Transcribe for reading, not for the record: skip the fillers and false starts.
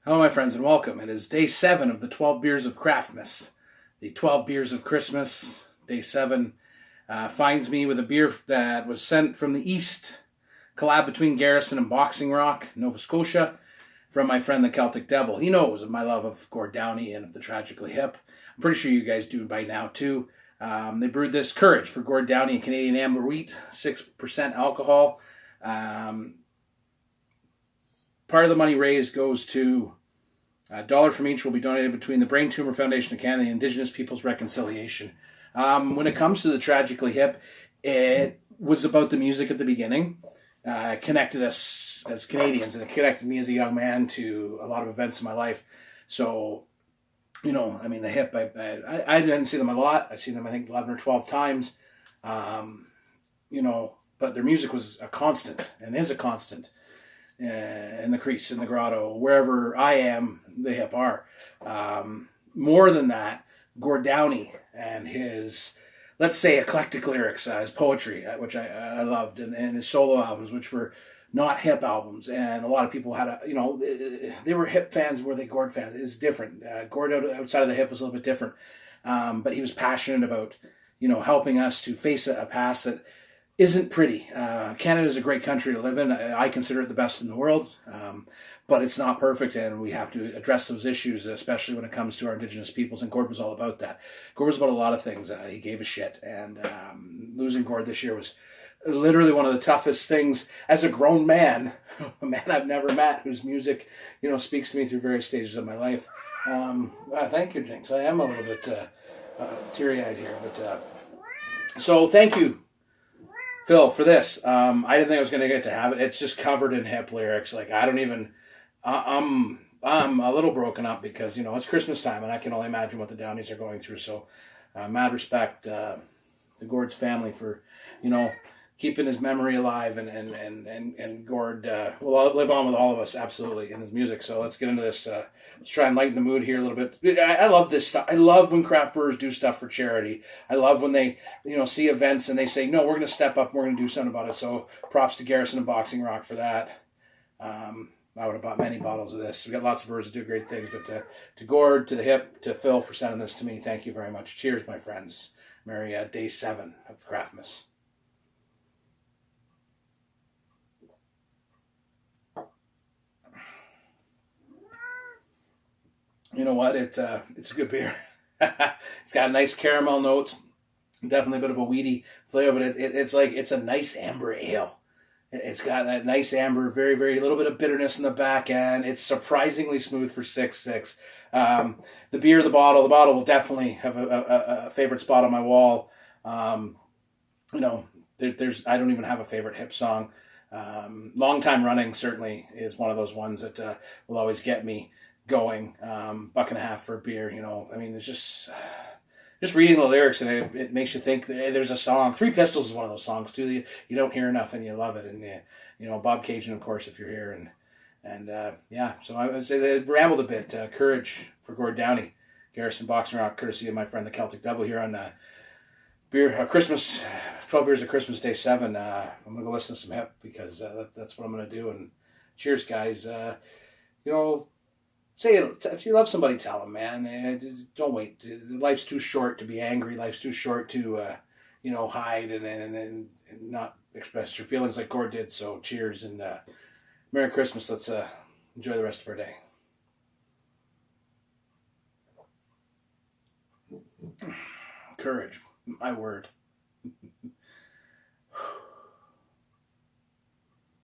Hello, my friends, and welcome. It is day 7 of the 12 Beers of Craftmas. The 12 Beers of Christmas. Day 7 finds me with a beer that was sent from the East, collab between Garrison and Boxing Rock, Nova Scotia, from my friend the Celtic Devil. He knows of my love of Gord Downie and of the Tragically Hip. I'm pretty sure you guys do by now, too. They brewed this Courage for Gord Downie and Canadian Amber Wheat, 6% alcohol. Part of the money raised goes to $1 from each will be donated between the Brain Tumor Foundation of Canada and the Indigenous Peoples Reconciliation. When it comes to the Tragically Hip, it was about the music at the beginning. It connected us as Canadians, and it connected me as a young man to a lot of events in my life. So, the Hip, I didn't see them a lot. I've seen them, I think, 11 or 12 times. But their music was a constant and is a constant. In the crease, in the grotto, wherever I am, the Hip are. More than that, Gord Downie and his, let's say, eclectic lyrics, his poetry, which I loved, and his solo albums, which were not Hip albums. And a lot of people had they were Hip fans, were they Gord fans? It's different. Gord outside of the Hip was a little bit different. But he was passionate about, helping us to face a past that isn't pretty. Canada is a great country to live in. I consider it the best in the world, but it's not perfect, and we have to address those issues, especially when it comes to our Indigenous peoples, and Gord was all about that. Gord was about a lot of things. He gave a shit, and losing Gord this year was literally one of the toughest things as a grown man, a man I've never met, whose music, speaks to me through various stages of my life. Thank you, Jinx. I am a little bit teary-eyed here, but so thank you, Phil, for this. I didn't think I was going to get to have it. It's just covered in Hip lyrics. Like, I don't even... I'm a little broken up because, it's Christmas time, and I can only imagine what the Downies are going through. So, mad respect to Gord's family for, keeping his memory alive, and Gord will live on with all of us, absolutely, in his music. So let's get into this. Let's try and lighten the mood here a little bit. I love this stuff. I love when craft brewers do stuff for charity. I love when they, see events and they say, no, we're going to step up, and we're going to do something about it. So props to Garrison and Boxing Rock for that. I would have bought many bottles of this. We've got lots of brewers that do great things, but to Gord, to the Hip, to Phil for sending this to me, thank you very much. Cheers, my friends. Merry day 7 of Craftmas. You know what? It's a good beer. It's got nice caramel notes, definitely a bit of a weedy flavor, but it's a nice amber ale. It's got that nice amber, very, very little bit of bitterness in the back end. It's surprisingly smooth for 6.6. The beer, the bottle will definitely have a favorite spot on my wall. There's I don't even have a favorite Hip song. Long time running certainly is one of those ones that will always get me going. $1.50 for a beer, it's just reading the lyrics, and it makes you think that, hey, there's a song. Three Pistols is one of those songs too. You don't hear enough, and you love it. And Bob Cajun, of course, if you're here, and So I would say they rambled a bit. Courage for Gord Downie, Garrison, Boxing Rock, courtesy of my friend the Celtic Devil here on beer Christmas 12 Beers of Christmas Day 7. I'm gonna go listen to some Hip because that's what I'm gonna do. And cheers, guys. Say it. If you love somebody, tell them, man. Don't wait. Life's too short to be angry. Life's too short to, hide and not express your feelings like Gord did. So cheers and Merry Christmas. Let's enjoy the rest of our day. Courage, my word.